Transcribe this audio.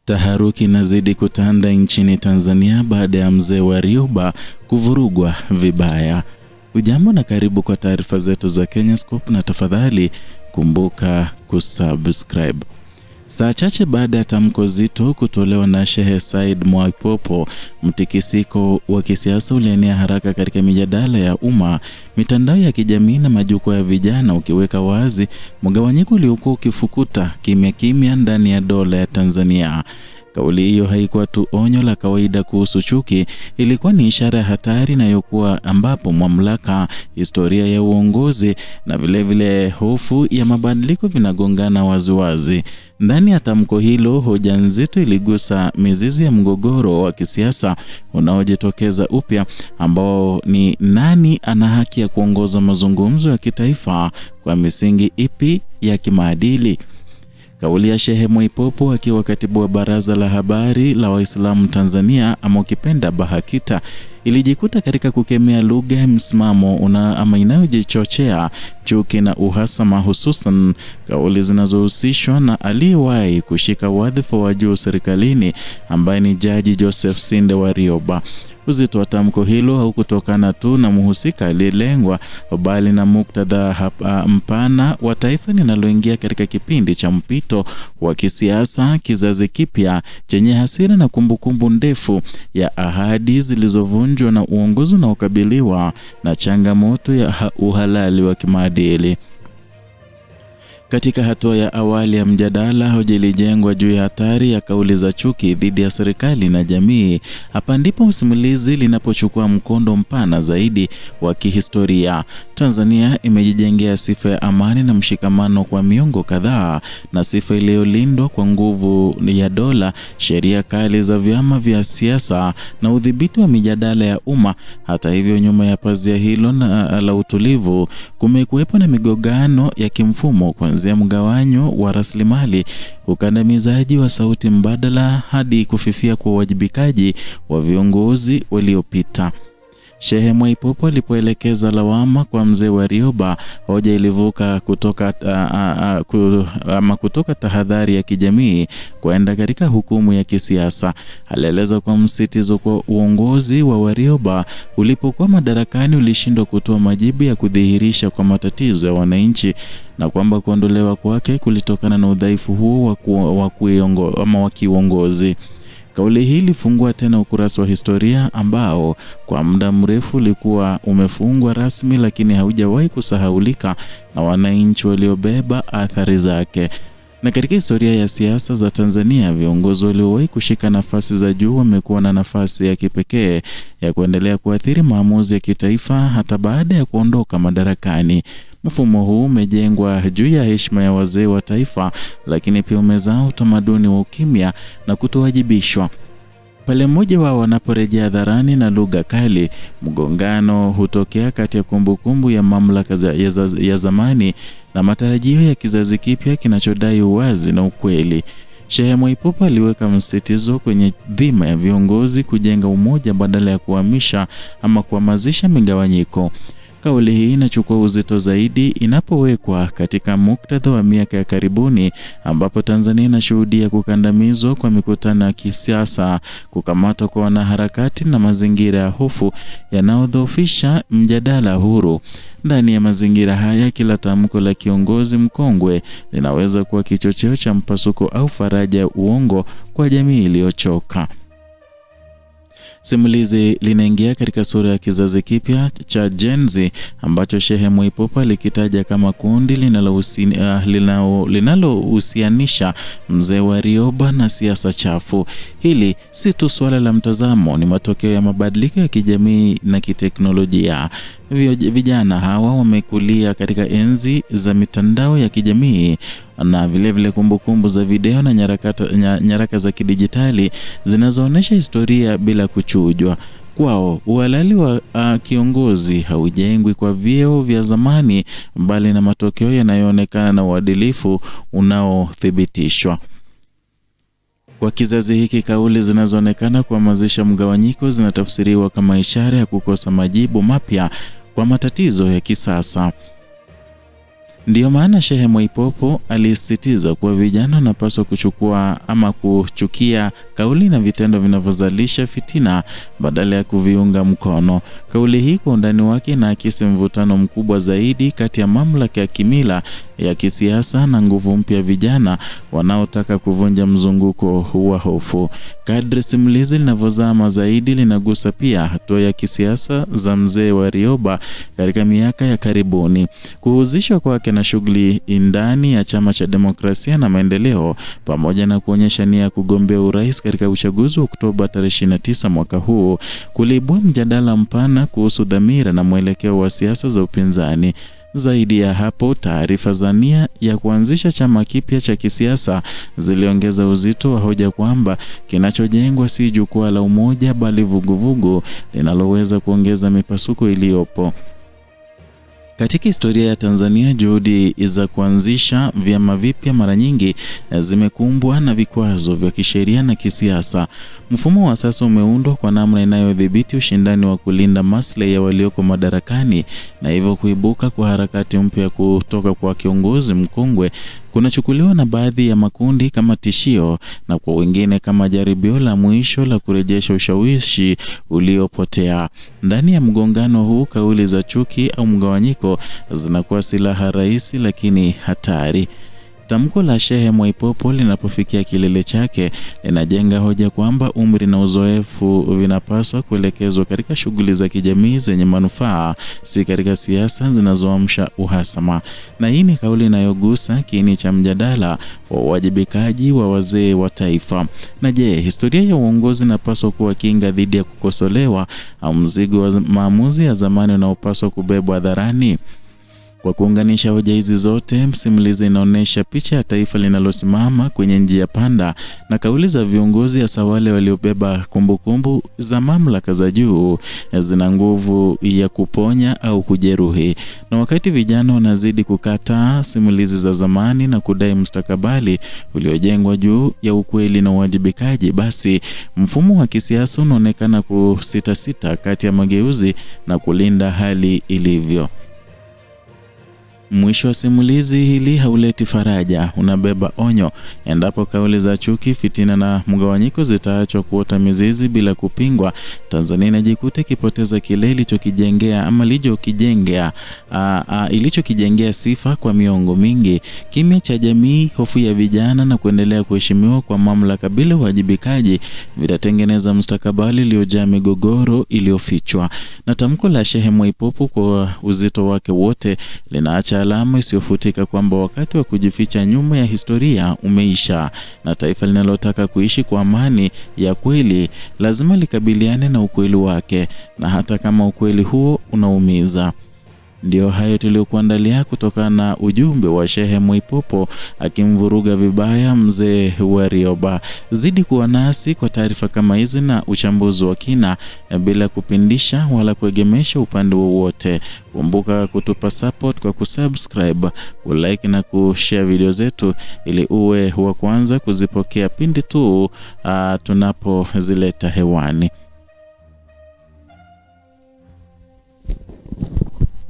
Taharuki inazidi kutanda nchini Tanzania baada ya mzee Warioba kuvurugwa vibaya. Ujambo na karibu kwa taarifa zetu za Kenyascope, na tafadhali kumbuka kusubscribe. Saa chache baada ya tamko zito kutolewa na Sheikh Said Mwaipopo, mtikisiko wa kisiasa ulienea haraka katika mijadala ya umma, mitandao ya kijamii na majukwaa ya vijana, ukiweka wazi mgawanyiko uliokuwa ukifukuta kimya kimya ndani ya dola ya Tanzania. Kauli hiyo haikuwa tu onyo la kawaida kuhusu chuki, ilikuwa ni ishara ya hatari inayokuwa ambapo mamlaka, historia ya uongozi na vile hofu ya mabadiliko vinagongana waziwazi. Ndani ya tamko hilo, hoja nzito iligusa mizizi ya mgogoro wa kisiasa unaojitokeza upya, ambao ni nani ana haki ya kuongoza mazungumzo ya kitaifa kwa misingi ipi ya kimaadili. Kauli ya Sheikh Mwaipopo akiwa katibu wa Baraza la Habari la Waislamu Tanzania, ama ukipenda BAHAKITA, ilijikuta katika kukemea lugha ya msimamo inayojichochea chuki na uhasama, hususan kauli zinazohusishwa na aliyewahi kushika wadhifa wa juu serikalini ambaye ni Jaji Joseph Sinde Warioba. Uzito wa tamko hilo haukutokana tu na mhusika aliyelengwa, bali na muktadha mpana wa taifa linaloingia katika kipindi cha mpito wa kisiasa, kizazi kipya chenye hasira na kumbukumbu ndefu ya ahadi zilizovunjwa na uongozi unaokabiliwa na changamoto ya uhalali wa kimaadili. Katika hatua ya awali ya mjadala, hoja ilijengwa juu ya hatari ya kauli za chuki dhidi ya serikali na jamii. Hapa ndipo simulizi linapochukua mkondo mpana zaidi wa kihistoria. Tanzania imejijengea sifa ya amani na mshikamano kwa miongo kadhaa, na sifa iliyolindwa kwa nguvu ya dola, sheria kali za vyama vya siasa na udhibiti wa mijadala ya umma. Hata hivyo, nyuma ya pazia hilo na la utulivu kumekuwepo na migogano ya kimfumo, kuanzia mgawanyo wa rasilimali, ukandamizaji wa sauti mbadala, hadi kufifia kwa uwajibikaji wa viongozi waliopita. Sheikh Mwaipopo alipoelekeza lawama kwa mzee Warioba, hoja ilivuka kutoka tahadhari ya kijamii kwenda katika hukumu ya kisiasa. Alieleza kwa msitizo kwa uongozi wa Warioba ulipokuwa madarakani ulishindwa kutoa majibu ya kudhihirisha kwa matatizo ya wananchi, na kwamba kuondolewa kwake kulitokana na udhaifu huo wa kiuongozi. Kauli hii ilifungua tena ukurasa wa historia ambao kwa muda mrefu ulikuwa umefungwa rasmi, lakini haujawahi kusahaulika na wananchi waliobeba athari zake. Na katika historia ya siasa za Tanzania, viongozi waliowahi kushika nafasi za juu wamekuwa na nafasi ya kipekee ya kuendelea kuathiri maamuzi ya kitaifa hata baada ya kuondoka madarakani. Mfumo huu umejengwa juu ya heshima ya wazee wa taifa, lakini pia umezaa utamaduni wa ukimya na kutowajibishwa. Pale mmoja wao wanaporejea hadharani na lugha kali, mgongano hutokea kati ya kumbukumbu ya mamlaka ya zamani na matarajio ya kizazi kipya kinachodai uwazi na ukweli. Sheikh Mwaipopo aliweka msitizo kwenye dhima ya viongozi kujenga umoja badala ya kuhamisha ama kuhamazisha migawanyiko. Kauli hii inachukua uzito zaidi inapowekwa katika muktadha wa miaka ya karibuni, ambapo Tanzania inashuhudia kukandamizwa kwa mikutano ya kisiasa, kukamatwa kwa wanaharakati na mazingira ya hofu yanayodhoofisha mjadala huru. Ndani ya mazingira haya, kila tamko la kiongozi mkongwe linaweza kuwa kichocheo cha mpasuko au faraja ya uongo kwa jamii iliyochoka. Simulizi linaingia katika sura ya kizazi kipya cha Gen Z ambacho Sheikh Mwaipopo alikitaja kama kundi linalohusianisha mzee Warioba na siasa chafu. Hili si tu swala la mtazamo, ni matokeo ya mabadiliko ya kijamii na kiteknolojia. Vijana hawa wamekulia katika enzi za mitandao ya kijamii na vile kumbukumbu za video na nyaraka za kidijitali zinazoonyesha historia bila kuchujwa. Kwao, uhalali wa kiongozi haujengwi kwa vyeo vya zamani, bali na matokeo yanayoonekana na uadilifu unaothibitishwa. Kwa kizazi hiki, kauli zinazoonekana kuhamasisha mgawanyiko zinatafsiriwa kama ishara ya kukosa majibu mapya kwa matatizo ya kisasa. Ndiyo maana Shehe Mwaipopo alisisitiza kuwa vijana wanapaswa kuchukia kauli na vitendo vinavyozalisha fitina badala ya kuviunga mkono. Kauli hii kwa undani wake inaakisi mvutano mkubwa zaidi kati ya mamlaka ya kimila ya kisiasa na nguvu mpya vijana wanaotaka kuvunja mzunguko wa hofu. Kadri simulizi linavyozama zaidi, linagusa pia hatua ya kisiasa za mzee Warioba katika miaka ya karibuni. Kuhusishwa kwake na shughuli ndani ya Chama cha Demokrasia na Maendeleo pamoja na kuonyesha nia ya kugombea urais katika uchaguzi wa Oktoba 29 mwaka huu kuliibua mjadala mpana kuhusu dhamira na mwelekeo wa siasa za upinzani. Zaidi ya hapo, taarifa za nia ya kuanzisha chama kipya cha kisiasa ziliongeza uzito wa hoja kwamba kinachojengwa si jukwaa la umoja bali vuguvugu linaloweza kuongeza mipasuko iliyopo. Katika historia ya Tanzania, juhudi za kuanzisha vyama vipya mara nyingi zimekumbwa na vikwazo vya kisheria na kisiasa. Mfumo wa sasa umeundwa kwa namna inayodhibiti ushindani wa kulinda maslahi ya walioko madarakani, na hivyo kuibuka kwa harakati mpya kutoka kwa kiongozi mkongwe kunachukuliwa na baadhi ya makundi kama tishio na kwa wengine kama jaribio la mwisho la kurejesha ushawishi uliopotea. Ndani ya mgongano huu, kauli za chuki au mgawanyiko zinakuwa silaha rahisi lakini hatari. Tamko la Shehe Mwaipopo linapofikia kilele chake linajenga hoja kwamba umri na uzoefu vinapaswa kuelekezwa katika shughuli za kijamii zenye manufaa, si katika siasa zinazoamsha uhasama. Na hii ni kauli inayogusa kiini cha mjadala wa uwajibikaji wa wazee wa taifa. Na je, historia ya uongozi inapaswa kuwa kinga dhidi ya kukosolewa au mzigo wa maamuzi ya zamani unaopaswa kubebwa hadharani? Kwa kuunganisha hoja hizi zote, msimulizi inaonyesha picha ya taifa linalosimama kwenye njia panda, na kauli za viongozi hasa wale waliobeba kumbukumbu za mamlaka za juu zina nguvu ya kuponya au kujeruhi. Na wakati vijana wanazidi kukataa simulizi za zamani na kudai mustakabali uliojengwa juu ya ukweli na uwajibikaji, basi mfumo wa kisiasa unaonekana kusita kati ya mageuzi na kulinda hali ilivyo. Mwisho wa simulizi hili hauleti faraja, unabeba onyo. Endapo kauli za chuki, fitina na mgawanyiko zitaachwa kuota mizizi bila kupingwa, Tanzania inajikuta ikipoteza kile ilichokijengea sifa kwa miongo mingi. Kimya cha jamii, hofu ya vijana na kuendelea kuheshimiwa kwa mamlaka bila uwajibikaji vitatengeneza mustakabali uliojaa migogoro iliyofichwa. Na tamko la Shehe Mwaipopo kwa uzito wake wote linaacha alama isiyofutika kwamba wakati wa kujificha nyuma ya historia umeisha, na taifa linalotaka kuishi kwa amani ya kweli lazima likabiliane na ukweli wake, na hata kama ukweli huo unaumiza. Ndio hayo tuliokuandalia kutokana na ujumbe wa Shehe Mwaipopo akimvuruga vibaya mzee Warioba. Zidi kuwa nasi kwa taarifa kama hizi na uchambuzi wa kina bila kupindisha wala kuegemesha upande wowote. Kumbuka kutupa support kwa kusubscribe, kulike na kushare video zetu ili uwe wa kwanza kuzipokea pindi tu tunapozileta hewani.